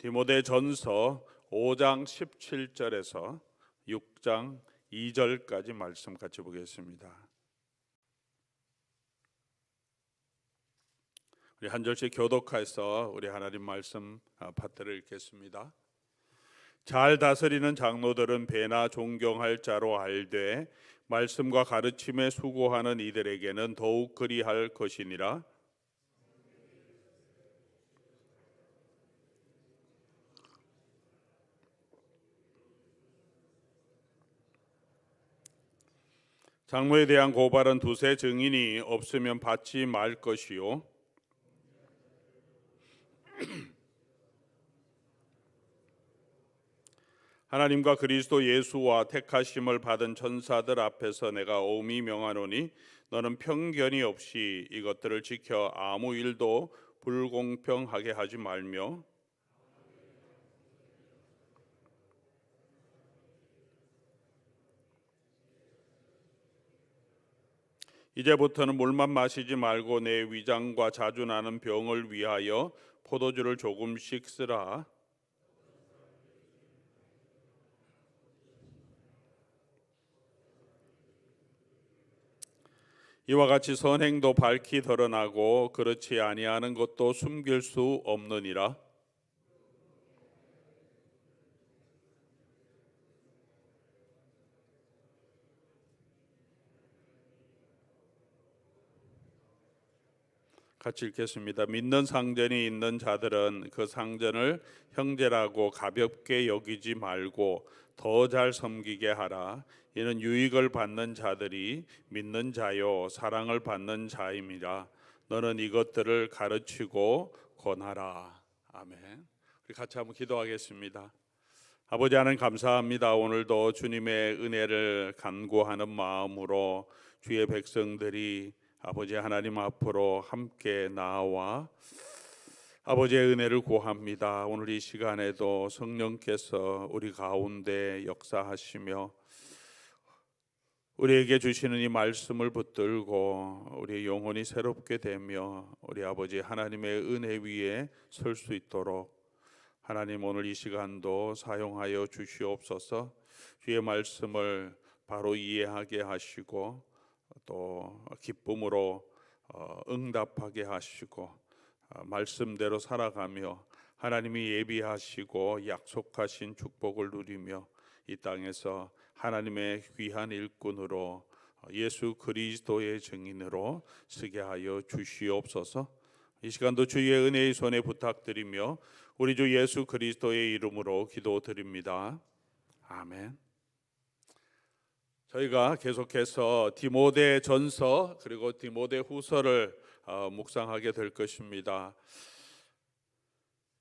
디모데전서 5장 17절에서 6장 2절까지 말씀 같이 보겠습니다. 우리 한 절씩 교독해서 우리 하나님 말씀 파트를 읽겠습니다. 잘 다스리는 장로들은 배나 존경할 자로 알되 말씀과 가르침에 수고하는 이들에게는 더욱 그리할 것이니라. 장로에 대한 고발은 두세 증인이 없으면 받지 말 것이요 하나님과 그리스도 예수와 택하심을 받은 천사들 앞에서 내가 엄히 명하노니 너는 편견이 없이 이것들을 지켜 아무 일도 불공평하게 하지 말며 이제부터는 물만 마시지 말고 내 위장과 자주 나는 병을 위하여 포도주를 조금씩 쓰라. 이와 같이 선행도 밝히 드러나고 그렇지 아니하는 것도 숨길 수 없느니라. 같이 읽겠습니다. 믿는 상전이 있는 자들은 그 상전을 형제라고 가볍게 여기지 말고 더 잘 섬기게 하라. 이는 유익을 받는 자들이 믿는 자요 사랑을 받는 자임이라. 너는 이것들을 가르치고 권하라. 아멘. 우리 같이 한번 기도하겠습니다. 아버지 하나님 감사합니다. 오늘도 주님의 은혜를 간구하는 마음으로 주의 백성들이 아버지 하나님 앞으로 함께 나와 아버지의 은혜를 구합니다. 오늘 이 시간에도 성령께서 우리 가운데 역사하시며 우리에게 주시는 이 말씀을 붙들고 우리의 영혼이 새롭게 되며 우리 아버지 하나님의 은혜 위에 설 수 있도록 하나님 오늘 이 시간도 사용하여 주시옵소서. 주의 말씀을 바로 이해하게 하시고 또 기쁨으로 응답하게 하시고 말씀대로 살아가며 하나님이 예비하시고 약속하신 축복을 누리며 이 땅에서 하나님의 귀한 일꾼으로 예수 그리스도의 증인으로 서게 하여 주시옵소서. 이 시간도 주의 은혜의 손에 부탁드리며 우리 주 예수 그리스도의 이름으로 기도드립니다. 아멘. 저희가 계속해서 디모데전서 그리고 디모데후서를 묵상하게 될 것입니다.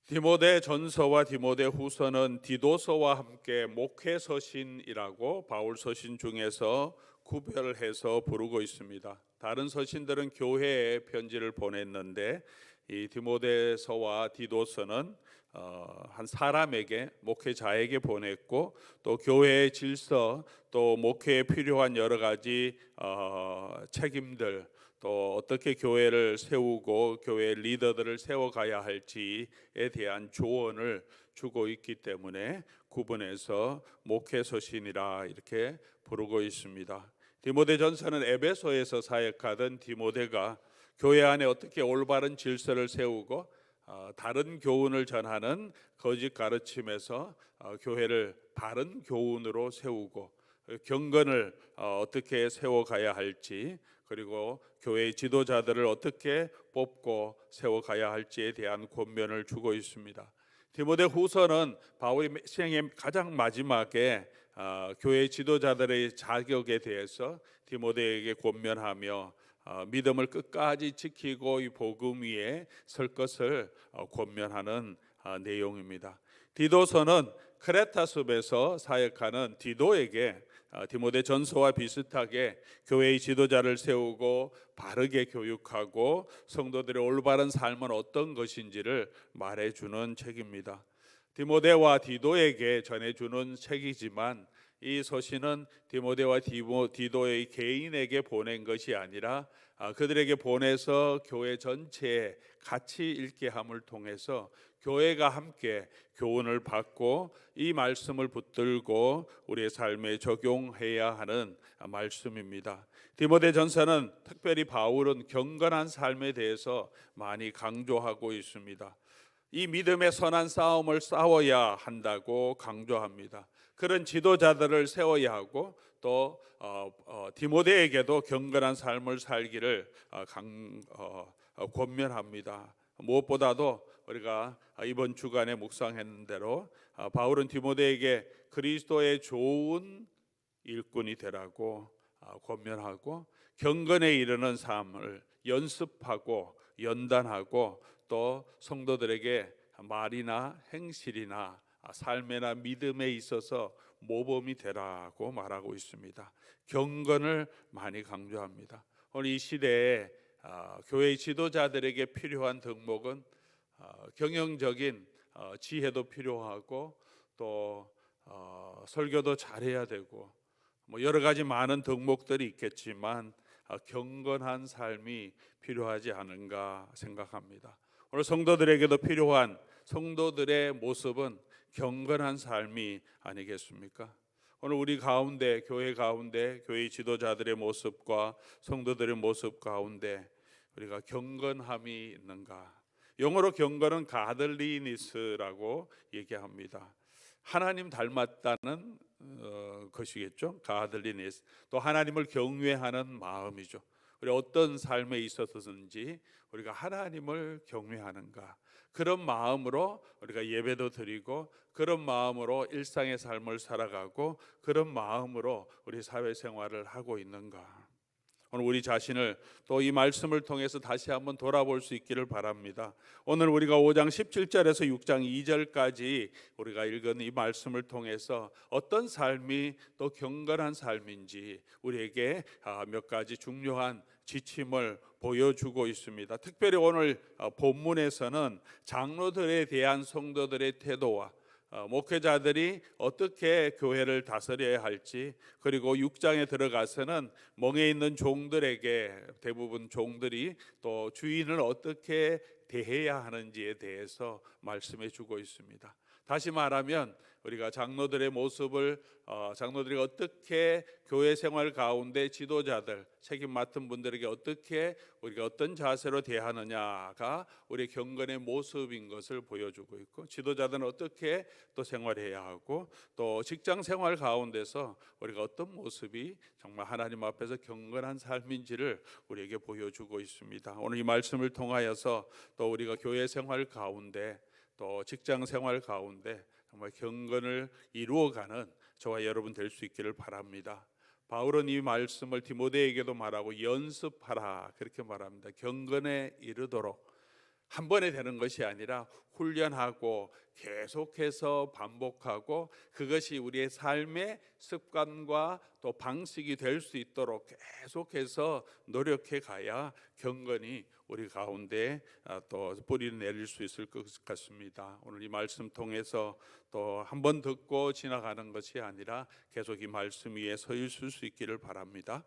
디모데전서와 디모데후서는 디도서와 함께 목회서신이라고 바울 서신 중에서 구별해서 부르고 있습니다. 다른 서신들은 교회에 편지를 보냈는데 이 디모데서와 디도서는 한 사람에게 목회자에게 보냈고 또 교회의 질서 또 목회에 필요한 여러 가지 책임들 또 어떻게 교회를 세우고 교회 리더들을 세워가야 할지에 대한 조언을 주고 있기 때문에 구분해서 목회서신이라 이렇게 부르고 있습니다. 디모데전서는 에베소에서 사역하던 디모데가 교회 안에 어떻게 올바른 질서를 세우고 다른 교훈을 전하는 거짓 가르침에서 교회를 바른 교훈으로 세우고 경건을 어떻게 세워가야 할지 그리고 교회의 지도자들을 어떻게 뽑고 세워가야 할지에 대한 권면을 주고 있습니다. 디모데후서는 바울의 생의 가장 마지막에 교회 지도자들의 자격에 대해서 디모데에게 권면하며 믿음을 끝까지 지키고 이 복음 위에 설 것을 권면하는 내용입니다. 디도서는 크레타 숲에서 사역하는 디도에게 디모데전서와 비슷하게 교회의 지도자를 세우고 바르게 교육하고 성도들의 올바른 삶은 어떤 것인지를 말해주는 책입니다. 디모데와 디도에게 전해주는 책이지만 이 서신은 디모데와 디도의 개인에게 보낸 것이 아니라 그들에게 보내서 교회 전체에 같이 읽게 함을 통해서 교회가 함께 교훈을 받고 이 말씀을 붙들고 우리의 삶에 적용해야 하는 말씀입니다. 디모데전서는 특별히 바울은 경건한 삶에 대해서 많이 강조하고 있습니다. 이 믿음의 선한 싸움을 싸워야 한다고 강조합니다. 그런 지도자들을 세워야 하고 또 디모데에게도 경건한 삶을 살기를 권면합니다. 무엇보다도 우리가 이번 주간에 묵상했는 대로 바울은 디모데에게 그리스도의 좋은 일꾼이 되라고 권면하고 경건에 이르는 삶을 연습하고 연단하고 또 성도들에게 말이나 행실이나 삶이나 믿음에 있어서 모범이 되라고 말하고 있습니다. 경건을 많이 강조합니다. 오늘 이 시대에 교회 지도자들에게 필요한 덕목은 경영적인 지혜도 필요하고 또 설교도 잘해야 되고 뭐 여러 가지 많은 덕목들이 있겠지만 경건한 삶이 필요하지 않은가 생각합니다. 오늘 성도들에게도 필요한 성도들의 모습은 경건한 삶이 아니겠습니까? 오늘 우리 가운데 교회 가운데 교회 지도자들의 모습과 성도들의 모습 가운데 우리가 경건함이 있는가? 영어로 경건은 가들리니스라고 얘기합니다. 하나님 닮았다는 것이겠죠. 가들리니스. 또 하나님을 경외하는 마음이죠. 우리 어떤 삶에 있어서든지 우리가 하나님을 경외하는가, 그런 마음으로 우리가 예배도 드리고 그런 마음으로 일상의 삶을 살아가고 그런 마음으로 우리 사회생활을 하고 있는가. 오늘 우리 자신을 또 이 말씀을 통해서 다시 한번 돌아볼 수 있기를 바랍니다. 오늘 우리가 5장 17절에서 6장 2절까지 우리가 읽은 이 말씀을 통해서 어떤 삶이 또 경건한 삶인지 우리에게 몇 가지 중요한 지침을 보여주고 있습니다. 특별히 오늘 본문에서는 장로들에 대한 성도들의 태도와 목회자들이 어떻게 교회를 다스려야 할지, 그리고 6장에 들어가서는 멍에 있는 종들에게 대부분 종들이 또 주인을 어떻게 대해야 하는지에 대해서 말씀해 주고 있습니다. 다시 말하면 우리가 장로들의 모습을 장로들이 어떻게 교회 생활 가운데 지도자들 책임 맡은 분들에게 어떻게 우리가 어떤 자세로 대하느냐가 우리 경건의 모습인 것을 보여주고 있고, 지도자들은 어떻게 또 생활해야 하고 또 직장 생활 가운데서 우리가 어떤 모습이 정말 하나님 앞에서 경건한 삶인지를 우리에게 보여주고 있습니다. 오늘 이 말씀을 통하여서 또 우리가 교회 생활 가운데 또 직장 생활 가운데 정말 경건을 이루어가는 저와 여러분 될 수 있기를 바랍니다. 바울은 이 말씀을 디모데에게도 말하고 연습하라 그렇게 말합니다. 경건에 이르도록 한 번에 되는 것이 아니라 훈련하고 계속해서 반복하고 그것이 우리의 삶의 습관과 또 방식이 될 수 있도록 계속해서 노력해 가야 경건이 우리 가운데 또 뿌리를 내릴 수 있을 것 같습니다. 오늘 이 말씀 통해서 또 한 번 듣고 지나가는 것이 아니라 계속 이 말씀 위에 서 있을 수 있기를 바랍니다.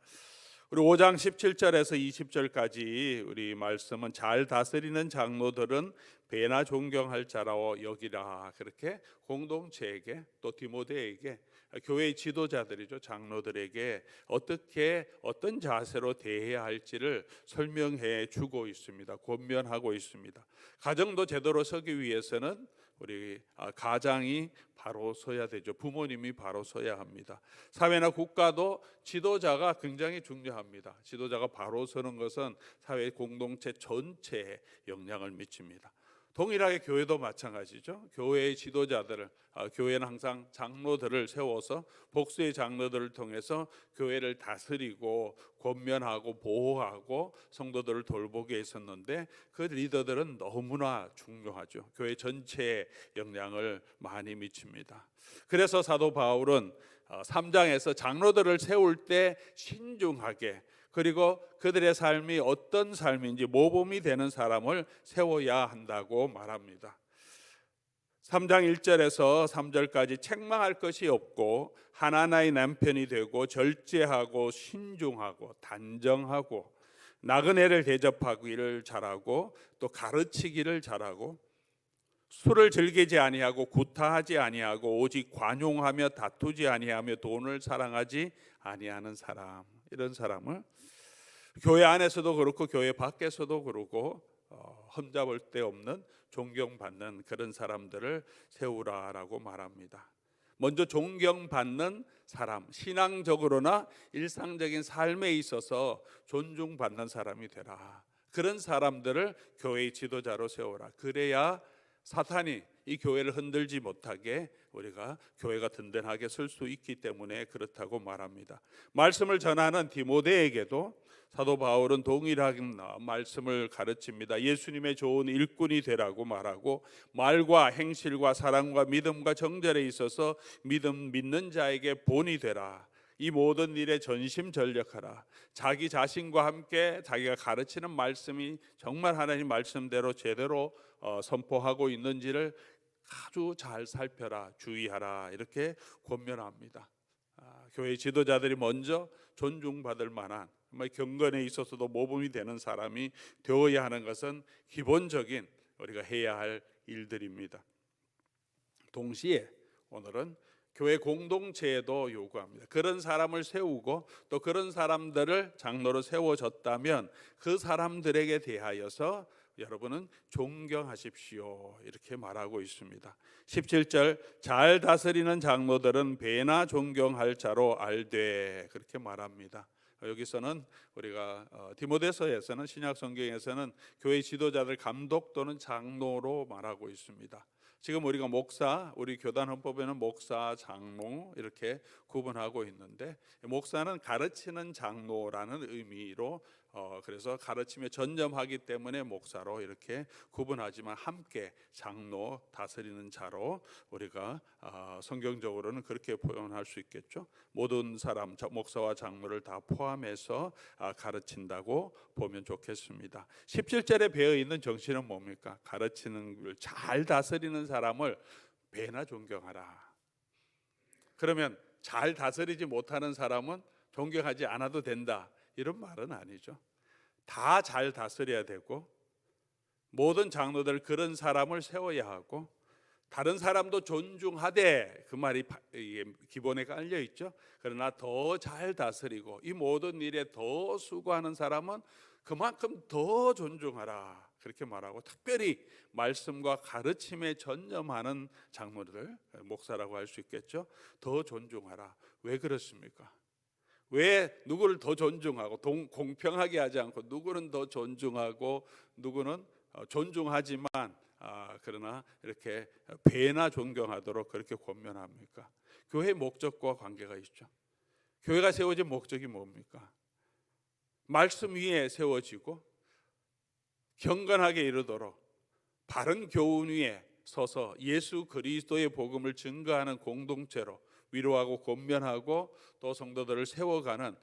우리 5장 17절에서 20절까지 우리 말씀은 잘 다스리는 장로들은 배나 존경할 자라고 여기라 그렇게 공동체에게 또 디모데에게 교회의 지도자들이죠, 장로들에게 어떻게 어떤 자세로 대해야 할지를 설명해 주고 있습니다. 권면하고 있습니다. 가정도 제대로 서기 위해서는 우리 가장이 바로 서야 되죠. 부모님이 바로 서야 합니다. 사회나 국가도 지도자가 굉장히 중요합니다. 지도자가 바로 서는 것은 사회 공동체 전체에 영향을 미칩니다. 동일하게 교회도 마찬가지죠. 교회의 지도자들을 교회는 항상 장로들을 세워서 복수의 장로들을 통해서 교회를 다스리고 권면하고 보호하고 성도들을 돌보게 했었는데 그 리더들은 너무나 중요하죠. 교회 전체에 영향을 많이 미칩니다. 그래서 사도 바울은 3장에서 장로들을 세울 때 신중하게, 그리고 그들의 삶이 어떤 삶인지 모범이 되는 사람을 세워야 한다고 말합니다. 3장 1절에서 3절까지 책망할 것이 없고 하나하나의 남편이 되고 절제하고 신중하고 단정하고 나그네를 대접하기를 잘하고 또 가르치기를 잘하고 술을 즐기지 아니하고 구타하지 아니하고 오직 관용하며 다투지 아니하며 돈을 사랑하지 아니하는 사람, 이런 사람을 교회 안에서도 그렇고 교회 밖에서도 그렇고 흠잡을 데 없는 존경받는 그런 사람들을 세우라라고 말합니다. 먼저 존경받는 사람, 신앙적으로나 일상적인 삶에 있어서 존중받는 사람이 되라. 그런 사람들을 교회의 지도자로 세우라. 그래야 사탄이 이 교회를 흔들지 못하게 우리가 교회가 든든하게 설 수 있기 때문에 그렇다고 말합니다. 말씀을 전하는 디모데에게도 사도 바울은 동일한 말씀을 가르칩니다. 예수님의 좋은 일꾼이 되라고 말하고 말과 행실과 사랑과 믿음과 정절에 있어서 믿는 자에게 본이 되라. 이 모든 일에 전심전력하라. 자기 자신과 함께 자기가 가르치는 말씀이 정말 하나님 말씀대로 제대로 선포하고 있는지를 아주 잘 살펴라, 주의하라, 이렇게 권면합니다. 교회 지도자들이 먼저 존중받을 만한, 정말 경건에 있어서도 모범이 되는 사람이 되어야 하는 것은 기본적인 우리가 해야 할 일들입니다. 동시에 오늘은 교회 공동체에도 요구합니다. 그런 사람을 세우고 또 그런 사람들을 장로로 세워졌다면 그 사람들에게 대하여서 여러분은 존경하십시오, 이렇게 말하고 있습니다. 17절, 잘 다스리는 장로들은 배나 존경할 자로 알되, 그렇게 말합니다. 여기서는 우리가 디모데서에서는, 신약 성경에서는 교회 지도자들 감독 또는 장로로 말하고 있습니다. 지금 우리가 목사, 우리 교단 헌법에는 목사, 장로 이렇게 구분하고 있는데, 목사는 가르치는 장로라는 의미로 그래서 가르침에 전념하기 때문에 목사로 이렇게 구분하지만 함께 장로, 다스리는 자로 우리가 성경적으로는 그렇게 표현할 수 있겠죠. 모든 사람, 목사와 장로를 다 포함해서 가르친다고 보면 좋겠습니다. 17절에 배어 있는 정신은 뭡니까? 가르치는 걸 잘 다스리는 사람을 배나 존경하라. 그러면 잘 다스리지 못하는 사람은 존경하지 않아도 된다, 이런 말은 아니죠. 다 잘 다스려야 되고 모든 장로들 그런 사람을 세워야 하고 다른 사람도 존중하되, 그 말이 기본에 깔려 있죠. 그러나 더 잘 다스리고 이 모든 일에 더 수고하는 사람은 그만큼 더 존중하라, 그렇게 말하고 특별히 말씀과 가르침에 전념하는 장로들, 목사라고 할 수 있겠죠. 더 존중하라. 왜 그렇습니까? 왜 누구를 더 존중하고 공평하게 하지 않고 누구는 더 존중하고 누구는 존중하지만 그러나 이렇게 배나 존경하도록 그렇게 권면합니까? 교회의 목적과 관계가 있죠. 교회가 세워진 목적이 뭡니까? 말씀 위에 세워지고 경건하게 이르도록 바른 교훈 위에 서서 예수 그리스도의 복음을 증거하는 공동체로 위로하고 권면하고 또 성도들을 세워가는,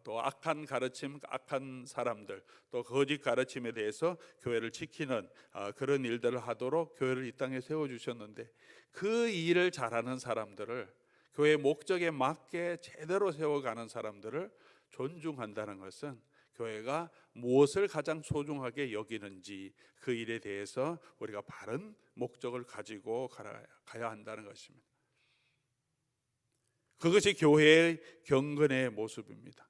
또 악한 가르침, 악한 사람들, 또 거짓 가르침에 대해서 교회를 지키는 그런 일들을 하도록 교회를 이 땅에 세워주셨는데, 그 일을 잘하는 사람들을, 교회의 목적에 맞게 제대로 세워가는 사람들을 존중한다는 것은 교회가 무엇을 가장 소중하게 여기는지 그 일에 대해서 우리가 바른 목적을 가지고 가야 한다는 것입니다. 그것이 교회의 경건의 모습입니다.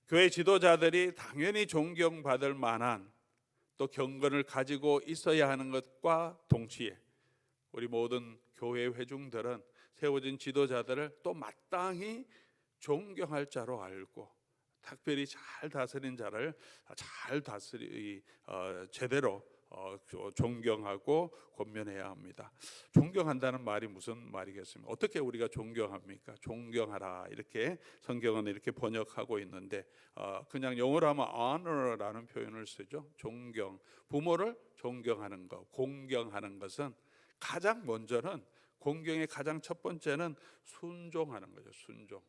교회 지도자들이 당연히 존경받을 만한 또 경건을 가지고 있어야 하는 것과 동시에 우리 모든 교회 회중들은 세워진 지도자들을 또 마땅히 존경할 자로 알고 특별히 잘 다스린 자를 제대로 존경하고 권면해야 합니다. 존경한다는 말이 무슨 말이겠습니까? 어떻게 우리가 존경합니까? 존경하라, 이렇게 성경은 이렇게 번역하고 있는데 그냥 영어로 하면 honor라는 표현을 쓰죠. 존경, 부모를 존경하는 것, 공경하는 것은 가장 먼저는, 공경의 가장 첫 번째는 순종하는 거죠. 순종.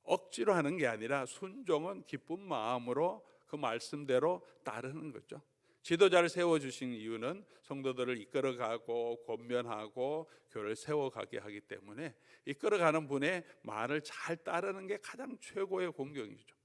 억지로 하는 게 아니라 순종은 기쁜 마음으로 그 말씀대로 따르는 거죠. 지도자를 세워주신 이유는 성도들을 이끌어가고 권면하고 교회를 세워가게 하기 때문에 이끌어가는 분의 말을 잘 따르는 게 가장 최고의 공경이죠.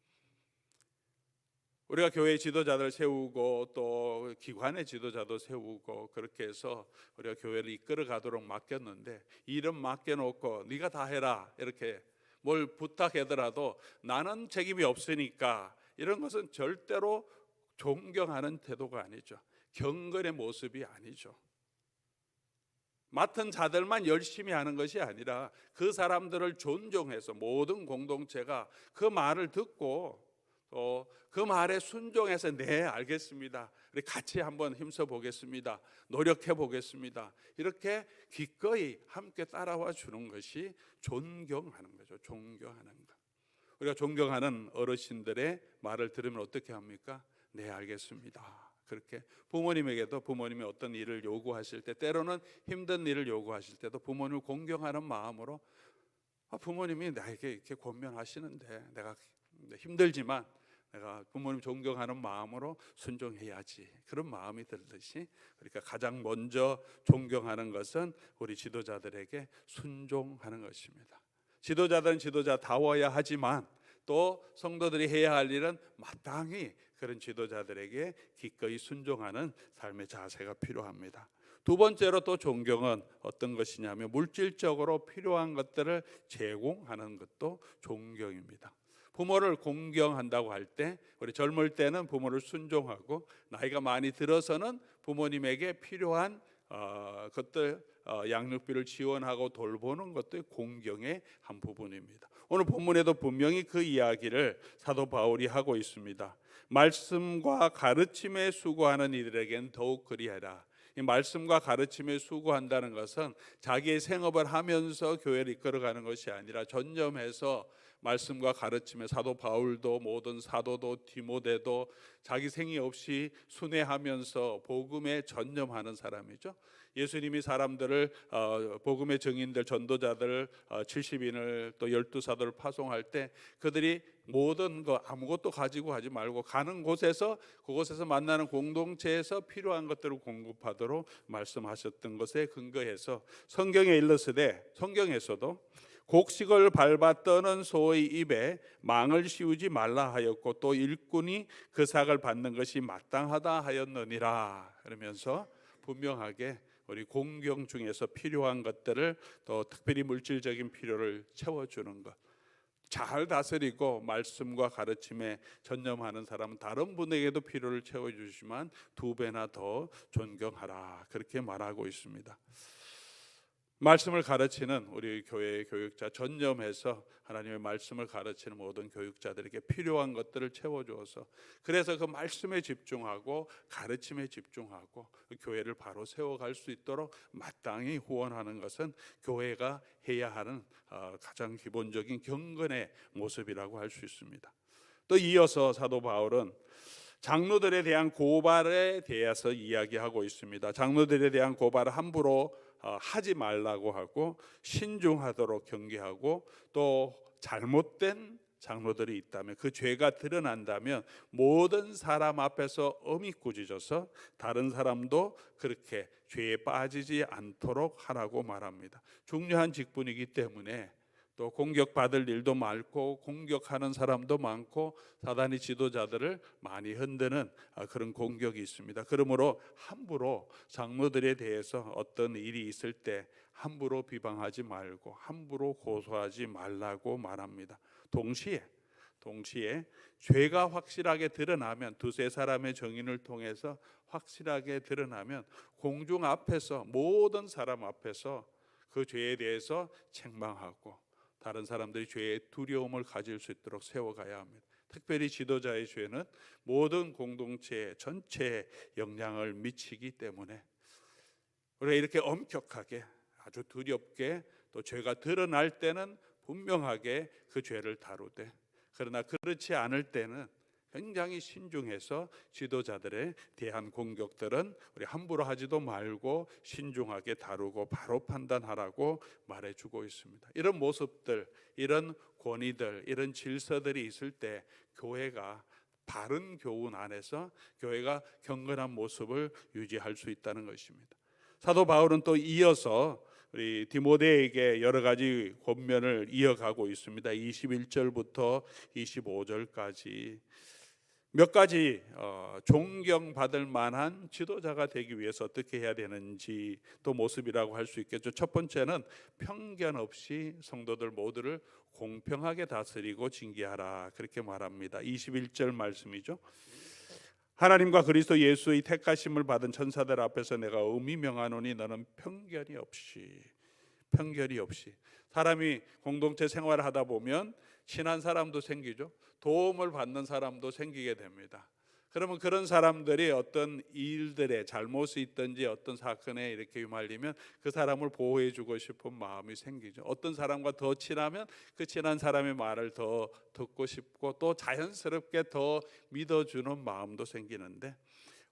우리가 교회 지도자들 세우고 또 기관의 지도자도 세우고 그렇게 해서 우리가 교회를 이끌어가도록 맡겼는데, 이름 맡겨놓고 네가 다 해라 이렇게 뭘 부탁하더라도 나는 책임이 없으니까, 이런 것은 절대로 존경하는 태도가 아니죠. 경건의 모습이 아니죠. 맡은 자들만 열심히 하는 것이 아니라 그 사람들을 존중해서 모든 공동체가 그 말을 듣고 또 그 말에 순종해서 네 알겠습니다, 우리 같이 한번 힘써 보겠습니다, 노력해 보겠습니다, 이렇게 기꺼이 함께 따라와 주는 것이 존경하는 거죠. 존경하는 것. 우리가 존경하는 어르신들의 말을 들으면 어떻게 합니까? 네 알겠습니다. 그렇게 부모님에게도, 부모님이 어떤 일을 요구하실 때, 때로는 힘든 일을 요구하실 때도 부모님을 공경하는 마음으로, 부모님이 나에게 이렇게 권면하시는데 내가 힘들지만 내가 부모님 존경하는 마음으로 순종해야지, 그런 마음이 들듯이, 그러니까 가장 먼저 존경하는 것은 우리 지도자들에게 순종하는 것입니다. 지도자들은 지도자다워야 하지만 또 성도들이 해야 할 일은 마땅히 그런 지도자들에게 기꺼이 순종하는 삶의 자세가 필요합니다. 두 번째로 또 존경은 어떤 것이냐면 물질적으로 필요한 것들을 제공하는 것도 존경입니다. 부모를 공경한다고 할 때, 우리 젊을 때는 부모를 순종하고 나이가 많이 들어서는 부모님에게 필요한 것들, 양육비를 지원하고 돌보는 것도 공경의 한 부분입니다. 오늘 본문에도 분명히 그 이야기를 사도 바울이 하고 있습니다. 말씀과 가르침에 수고하는 이들에겐 더욱 그리하라. 이 말씀과 가르침에 수고한다는 것은 자기의 생업을 하면서 교회를 이끌어가는 것이 아니라 전념해서 말씀과 가르침에, 사도 바울도 모든 사도도 디모데도 자기 생이 없이 순회하면서 복음에 전념하는 사람이죠. 예수님이 사람들을 복음의 증인들, 전도자들 70인을 또 12사도를 파송할 때 그들이 모든 거 아무것도 가지고 가지 말고 가는 곳에서, 그곳에서 만나는 공동체에서 필요한 것들을 공급하도록 말씀하셨던 것에 근거해서 성경에 일렀으되, 성경에서도 곡식을 밟아 떠는 소의 입에 망을 씌우지 말라 하였고 또 일꾼이 그 삭을 받는 것이 마땅하다 하였느니라. 그러면서 분명하게 우리 공경 중에서 필요한 것들을, 또 특별히 물질적인 필요를 채워주는 것, 잘 다스리고 말씀과 가르침에 전념하는 사람은 다른 분에게도 필요를 채워주시지만 두 배나 더 존경하라, 그렇게 말하고 있습니다. 말씀을 가르치는 우리 교회의 교육자, 전념해서 하나님의 말씀을 가르치는 모든 교육자들에게 필요한 것들을 채워주어서, 그래서 그 말씀에 집중하고 가르침에 집중하고 교회를 바로 세워갈 수 있도록 마땅히 후원하는 것은 교회가 해야 하는 가장 기본적인 경건의 모습이라고 할 수 있습니다. 또 이어서 사도 바울은 장로들에 대한 고발에 대해서 이야기하고 있습니다. 장로들에 대한 고발을 함부로 하지 말라고 하고 신중하도록 경계하고, 또 잘못된 장로들이 있다면, 그 죄가 드러난다면 모든 사람 앞에서 엄히 꾸짖어서 다른 사람도 그렇게 죄에 빠지지 않도록 하라고 말합니다. 중요한 직분이기 때문에 또 공격받을 일도 많고 공격하는 사람도 많고 사단이 지도자들을 많이 흔드는 그런 공격이 있습니다. 그러므로 함부로 장로들에 대해서 어떤 일이 있을 때 함부로 비방하지 말고 함부로 고소하지 말라고 말합니다. 동시에 죄가 확실하게 드러나면, 두세 사람의 증인을 통해서 확실하게 드러나면 공중 앞에서, 모든 사람 앞에서 그 죄에 대해서 책망하고 다른 사람들이 죄의 두려움을 가질 수 있도록 세워가야 합니다. 특별히 지도자의 죄는 모든 공동체 전체에 영향을 미치기 때문에 우리가 이렇게 엄격하게, 아주 두렵게, 또 죄가 드러날 때는 분명하게 그 죄를 다루되, 그러나 그렇지 않을 때는 굉장히 신중해서 지도자들에 대한 공격들은 우리 함부로 하지도 말고 신중하게 다루고 바로 판단하라고 말해주고 있습니다. 이런 모습들, 이런 권위들, 이런 질서들이 있을 때 교회가 바른 교훈 안에서 교회가 경건한 모습을 유지할 수 있다는 것입니다. 사도 바울은 또 이어서 우리 디모데에게 여러 가지 권면을 이어가고 있습니다. 21절부터 25절까지 몇 가지 존경받을 만한 지도자가 되기 위해서 어떻게 해야 되는지 또 모습이라고 할 수 있겠죠. 첫 번째는 편견 없이 성도들 모두를 공평하게 다스리고 징계하라, 그렇게 말합니다. 21절 말씀이죠. 하나님과 그리스도 예수의 택하심을 받은 천사들 앞에서 내가 엄히 명하노니 너는 편견이 없이 사람이 공동체 생활을 하다 보면 친한 사람도 생기죠. 도움을 받는 사람도 생기게 됩니다. 그러면 그런 사람들이 어떤 일들에 잘못이 있든지 어떤 사건에 이렇게 휘말리면 그 사람을 보호해 주고 싶은 마음이 생기죠. 어떤 사람과 더 친하면 그 친한 사람의 말을 더 듣고 싶고 또 자연스럽게 더 믿어주는 마음도 생기는데,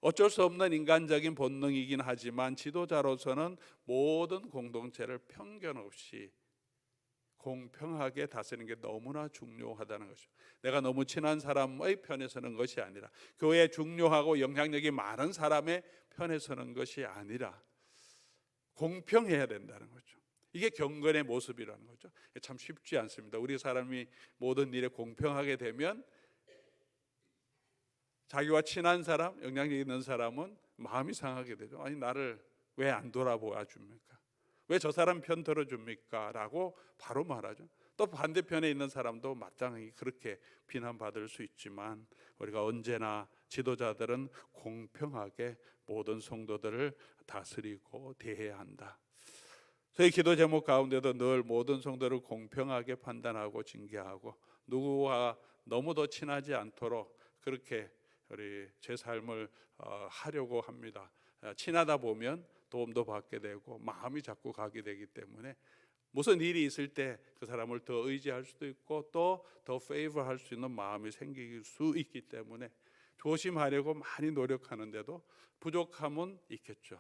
어쩔 수 없는 인간적인 본능이긴 하지만 지도자로서는 모든 공동체를 편견 없이 공평하게 다스리는 게 너무나 중요하다는 것이죠. 내가 너무 친한 사람의 편에 서는 것이 아니라, 교회에 중요하고 영향력이 많은 사람의 편에 서는 것이 아니라 공평해야 된다는 거죠. 이게 경건의 모습이라는 거죠. 참 쉽지 않습니다. 우리 사람이 모든 일에 공평하게 되면 자기와 친한 사람, 영향력 있는 사람은 마음이 상하게 되죠. 아니, 나를 왜 안 돌아보아 줍니까? 왜 저 사람 편 들어줍니까? 라고 바로 말하죠. 또 반대편에 있는 사람도 마땅히 그렇게 비난받을 수 있지만 우리가 언제나 지도자들은 공평하게 모든 성도들을 다스리고 대해야 한다. 저희 기도 제목 가운데도 늘 모든 성도를 공평하게 판단하고 징계하고 누구와 너무 더 친하지 않도록 그렇게 우리 제 삶을 하려고 합니다. 친하다 보면 도움도 받게 되고 마음이 자꾸 가게 되기 때문에 무슨 일이 있을 때 그 사람을 더 의지할 수도 있고 또 더 페이버할 수 있는 마음이 생길 수 있기 때문에 조심하려고 많이 노력하는데도 부족함은 있겠죠.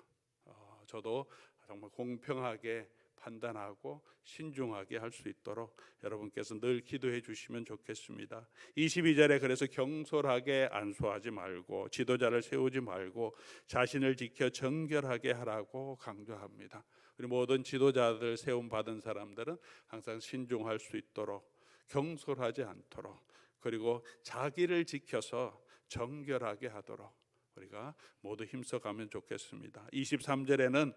저도 정말 공평하게 판단하고 신중하게 할 수 있도록 여러분께서 늘 기도해 주시면 좋겠습니다. 22절에 그래서 경솔하게 안수하지 말고 지도자를 세우지 말고 자신을 지켜 정결하게 하라고 강조합니다. 우리 모든 지도자들 세움 받은 사람들은 항상 신중할 수 있도록, 경솔하지 않도록, 그리고 자기를 지켜서 정결하게 하도록 우리가 모두 힘써가면 좋겠습니다. 23절에는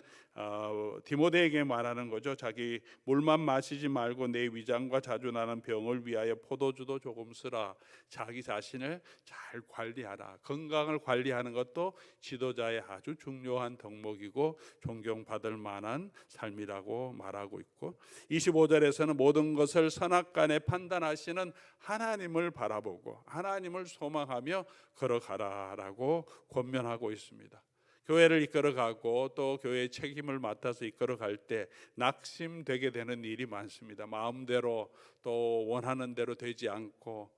디모데에게 말하는 거죠. 자기 물만 마시지 말고 내 위장과 자주 나는 병을 위하여 포도주도 조금 쓰라. 자기 자신을 잘 관리하라. 건강을 관리하는 것도 지도자의 아주 중요한 덕목이고 존경받을 만한 삶이라고 말하고 있고, 25절에서는 모든 것을 선악간에 판단하시는 하나님을 바라보고 하나님을 소망하며 걸어가라라고 권면하고 있습니다. 교회를 이끌어가고 또 교회의 책임을 맡아서 이끌어갈 때 낙심되게 되는 일이 많습니다. 마음대로 또 원하는 대로 되지 않고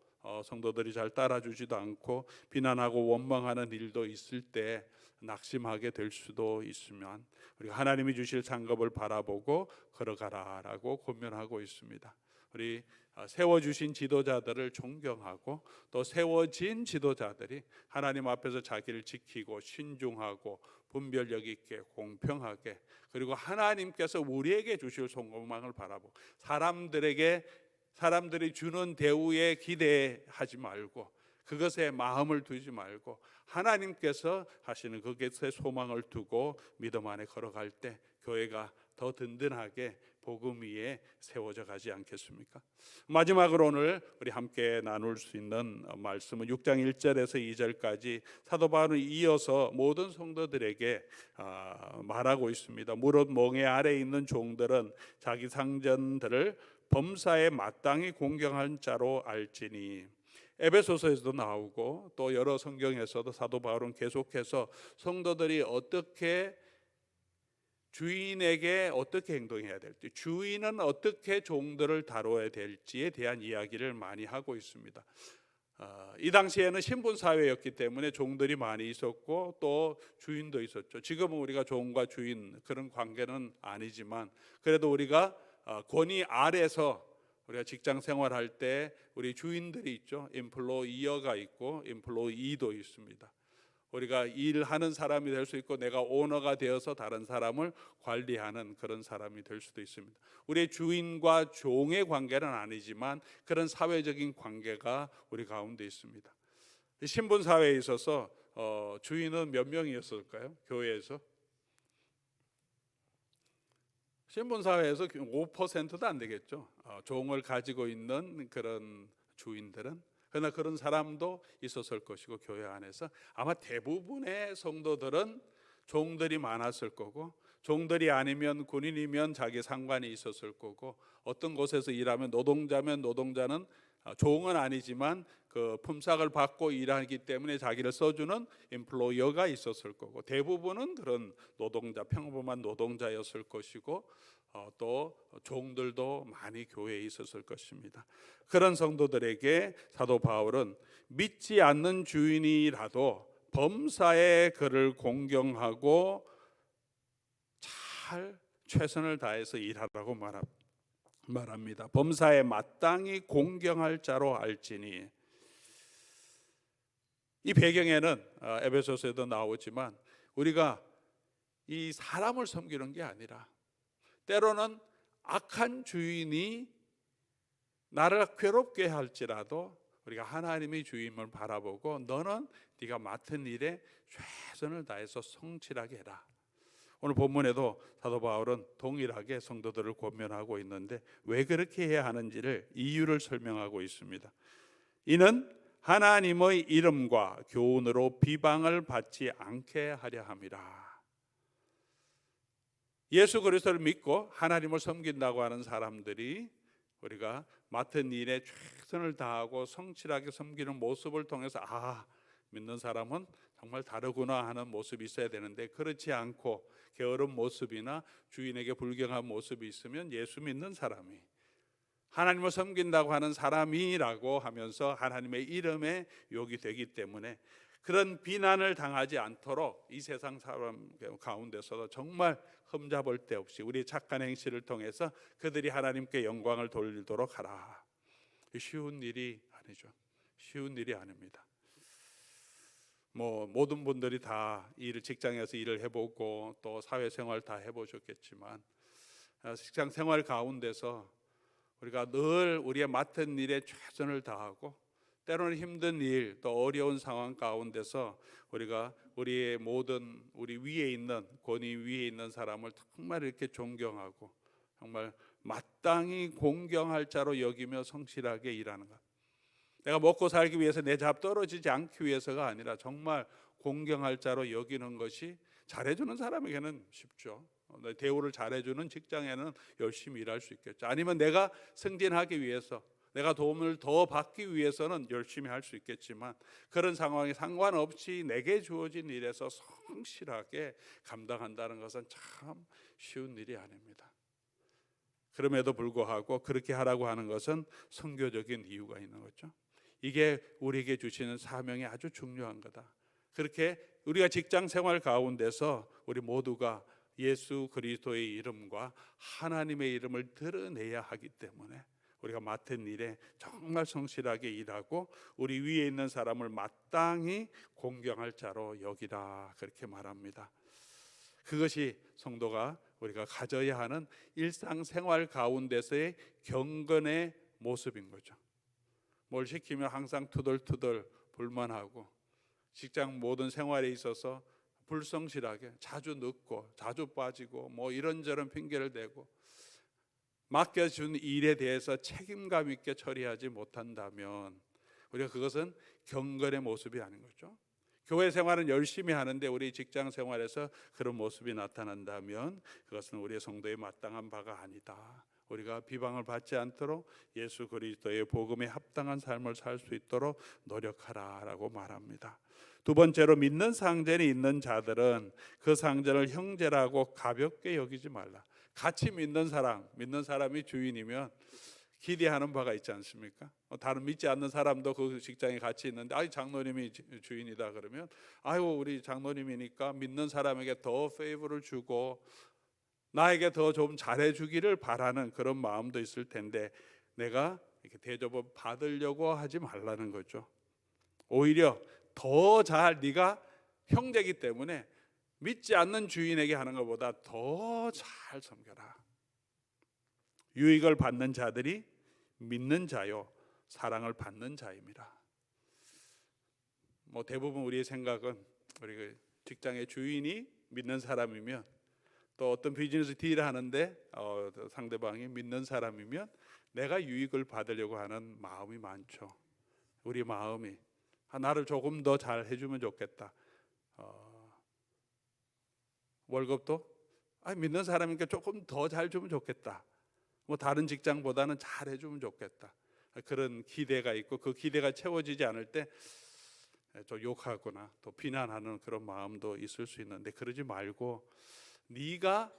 성도들이 잘 따라주지도 않고 비난하고 원망하는 일도 있을 때 낙심하게 될 수도 있으면 우리가 하나님이 주실 상급을 바라보고 걸어가라라고 권면하고 있습니다. 우리 세워주신 지도자들을 존경하고 또 세워진 지도자들이 하나님 앞에서 자기를 지키고 신중하고 분별력 있게 공평하게, 그리고 하나님께서 우리에게 주실 소망을 바라보고 사람들이 주는 대우에 기대하지 말고 그것에 마음을 두지 말고 하나님께서 하시는 그것에 소망을 두고 믿음 안에 걸어갈 때 교회가 더 든든하게 복음 위에 세워져 가지 않겠습니까? 마지막으로 오늘 우리 함께 나눌 수 있는 말씀은 6장 1절에서 2절까지 사도 바울은 이어서 모든 성도들에게 말하고 있습니다. 무릇 멍에 아래에 있는 종들은 자기 상전들을 범사에 마땅히 공경한 자로 알지니. 에베소서에서도 나오고 또 여러 성경에서도 사도 바울은 계속해서 성도들이 주인에게 어떻게 행동해야 될지, 주인은 어떻게 종들을 다뤄야 될지에 대한 이야기를 많이 하고 있습니다. 이 당시에는 신분 사회였기 때문에 종들이 많이 있었고 또 주인도 있었죠. 지금은 우리가 종과 주인 그런 관계는 아니지만 그래도 우리가 권위 아래서 우리가 직장 생활할 때 우리 주인들이 있죠. 임플로이어가 있고 임플로이도 있습니다. 우리가 일하는 사람이 될 수 있고 내가 오너가 되어서 다른 사람을 관리하는 그런 사람이 될 수도 있습니다. 우리의 주인과 종의 관계는 아니지만 그런 사회적인 관계가 우리 가운데 있습니다. 신분 사회에 있어서 주인은 몇 명이었을까요? 교회에서 신분 사회에서 5%도 안 되겠죠. 종을 가지고 있는 그런 주인들은. 그러나 그런 사람도 있었을 것이고 교회 안에서 아마 대부분의 성도들은 종들이 많았을 거고, 종들이 아니면 군인이면 자기 상관이 있었을 거고, 어떤 곳에서 일하면 노동자면 노동자는 종은 아니지만 그 품삯을 받고 일하기 때문에 자기를 써주는 임플로이어가 있었을 거고, 대부분은 그런 노동자, 평범한 노동자였을 것이고, 또 종들도 많이 교회에 있었을 것입니다. 그런 성도들에게 사도 바울은 믿지 않는 주인이라도 범사에 그를 공경하고 잘 최선을 다해서 일하라고 말합니다. 범사에 마땅히 공경할 자로 알지니. 이 배경에는 에베소서에도 나오지만 우리가 이 사람을 섬기는 게 아니라 때로는 악한 주인이 나를 괴롭게 할지라도 우리가 하나님의 주임을 바라보고 너는 네가 맡은 일에 최선을 다해서 성실하게 해라. 오늘 본문에도 사도 바울은 동일하게 성도들을 권면하고 있는데 왜 그렇게 해야 하는지를 이유를 설명하고 있습니다. 이는 하나님의 이름과 교훈으로 비방을 받지 않게 하려 함이라. 예수 그리스도를 믿고 하나님을 섬긴다고 하는 사람들이 우리가 맡은 일에 최선을 다하고 성실하게 섬기는 모습을 통해서 믿는 사람은 정말 다르구나 하는 모습이 있어야 되는데, 그렇지 않고 게으른 모습이나 주인에게 불경한 모습이 있으면 예수 믿는 사람이, 하나님을 섬긴다고 하는 사람이라고 하면서 하나님의 이름에 욕이 되기 때문에 그런 비난을 당하지 않도록 이 세상 사람 가운데서도 정말 흠잡을 데 없이 우리 착한 행실을 통해서 그들이 하나님께 영광을 돌리도록 하라. 쉬운 일이 아니죠. 쉬운 일이 아닙니다. 모든 분들이 다 직장에서 일을 해보고 또 사회생활 다 해보셨겠지만 직장 생활 가운데서 우리가 늘 우리의 맡은 일에 최선을 다하고 때로는 힘든 일, 또 어려운 상황 가운데서 우리가 우리의 모든 우리 위에 있는 권위 위에 있는 사람을 정말 이렇게 존경하고 정말 마땅히 공경할 자로 여기며 성실하게 일하는 것. 내가 먹고 살기 위해서 내 잡 떨어지지 않기 위해서가 아니라 정말 공경할 자로 여기는 것이 잘해주는 사람에게는 쉽죠. 대우를 잘해주는 직장에는 열심히 일할 수 있겠죠. 아니면 내가 승진하기 위해서, 내가 도움을 더 받기 위해서는 열심히 할 수 있겠지만 그런 상황에 상관없이 내게 주어진 일에서 성실하게 감당한다는 것은 참 쉬운 일이 아닙니다. 그럼에도 불구하고 그렇게 하라고 하는 것은 선교적인 이유가 있는 거죠. 이게 우리에게 주시는 사명이 아주 중요한 거다. 그렇게 우리가 직장 생활 가운데서 우리 모두가 예수 그리스도의 이름과 하나님의 이름을 드러내야 하기 때문에 우리가 맡은 일에 정말 성실하게 일하고 우리 위에 있는 사람을 마땅히 공경할 자로 여기라, 그렇게 말합니다. 그것이 성도가 우리가 가져야 하는 일상생활 가운데서의 경건의 모습인 거죠. 뭘 시키면 항상 투덜투덜 불만하고 직장 모든 생활에 있어서 불성실하게 자주 늦고 자주 빠지고 이런저런 핑계를 대고 맡겨준 일에 대해서 책임감 있게 처리하지 못한다면 우리가 그것은 경건의 모습이 아닌 거죠. 교회 생활은 열심히 하는데 우리 직장 생활에서 그런 모습이 나타난다면 그것은 우리의 성도에 마땅한 바가 아니다. 우리가 비방을 받지 않도록 예수 그리스도의 복음에 합당한 삶을 살 수 있도록 노력하라라고 말합니다. 두 번째로 믿는 상전이 있는 자들은 그 상전을 형제라고 가볍게 여기지 말라. 같이 믿는 사람이 주인이면 기대하는 바가 있지 않습니까? 다른 믿지 않는 사람도 그 직장에 같이 있는데 장로님이 주인이다 그러면 우리 장로님이니까 믿는 사람에게 더 페이버를 주고 나에게 더 좀 잘해주기를 바라는 그런 마음도 있을 텐데, 내가 이렇게 대접을 받으려고 하지 말라는 거죠. 오히려 더 잘, 네가 형제이기 때문에 믿지 않는 주인에게 하는 것보다 더 잘 섬겨라. 유익을 받는 자들이 믿는 자요 사랑을 받는 자입니다. 뭐 대부분 우리의 생각은 우리 그 직장의 주인이 믿는 사람이면, 또 어떤 비즈니스 딜을 하는데 상대방이 믿는 사람이면 내가 유익을 받으려고 하는 마음이 많죠. 우리 마음이 나를 조금 더 잘 해주면 좋겠다. 월급도 믿는 사람이니까 조금 더 잘 주면 좋겠다. 뭐 다른 직장보다는 잘 해주면 좋겠다. 그런 기대가 있고, 그 기대가 채워지지 않을 때 좀 욕하거나 또 비난하는 그런 마음도 있을 수 있는데, 그러지 말고 네가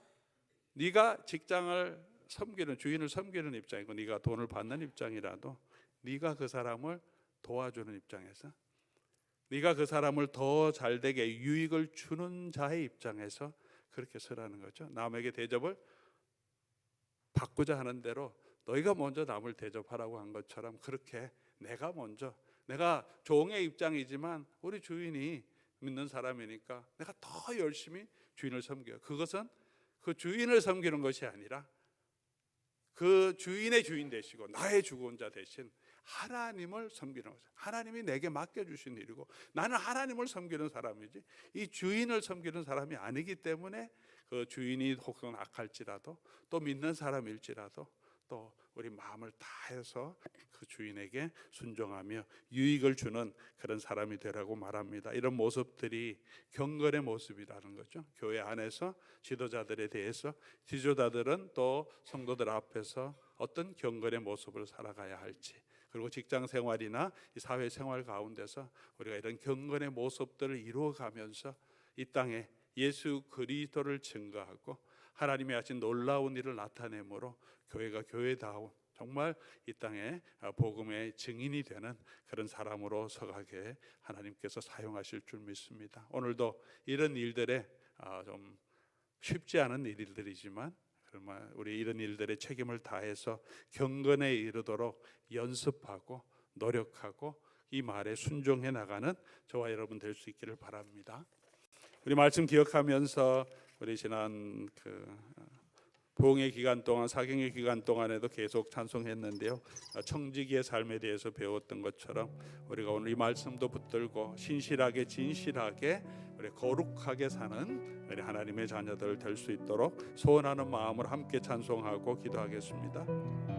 직장을 섬기는, 주인을 섬기는 입장이고 네가 돈을 받는 입장이라도 네가 그 사람을 도와주는 입장에서, 네가 그 사람을 더 잘되게 유익을 주는 자의 입장에서 그렇게 서라는 거죠. 남에게 대접을 받고자 하는 대로 너희가 먼저 남을 대접하라고 한 것처럼, 그렇게 내가 종의 입장이지만 우리 주인이 믿는 사람이니까 내가 더 열심히 주인을 섬겨요. 그것은 그 주인을 섬기는 것이 아니라 그 주인의 주인 되시고 나의 주권자 대신 하나님을 섬기는 거죠. 하나님이 내게 맡겨주신 일이고 나는 하나님을 섬기는 사람이지 이 주인을 섬기는 사람이 아니기 때문에, 그 주인이 혹은 악할지라도 또 믿는 사람일지라도 또 우리 마음을 다해서 그 주인에게 순종하며 유익을 주는 그런 사람이 되라고 말합니다. 이런 모습들이 경건의 모습이라는 거죠. 교회 안에서 지도자들에 대해서 지도자들은 또 성도들 앞에서 어떤 경건의 모습을 살아가야 할지, 그리고 직장 생활이나 사회 생활 가운데서 우리가 이런 경건의 모습들을 이루어가면서 이 땅에 예수 그리스도를 증거하고 하나님이 하신 놀라운 일을 나타내므로 교회가 교회다운 정말 이 땅에 복음의 증인이 되는 그런 사람으로 서가게 하나님께서 사용하실 줄 믿습니다. 오늘도 이런 일들에 좀 쉽지 않은 일들이지만 우리 이런 일들의 책임을 다해서 경건에 이르도록 연습하고 노력하고 이 말에 순종해 나가는 저와 여러분 될 수 있기를 바랍니다. 우리 말씀 기억하면서 우리 지난 부흥의 기간 동안, 사경의 기간 동안에도 계속 찬송했는데요. 청지기의 삶에 대해서 배웠던 것처럼 우리가 오늘 이 말씀도 붙들고 신실하게 진실하게 우리 거룩하게 사는 우리 하나님의 자녀들 될 수 있도록 소원하는 마음으로 함께 찬송하고 기도하겠습니다.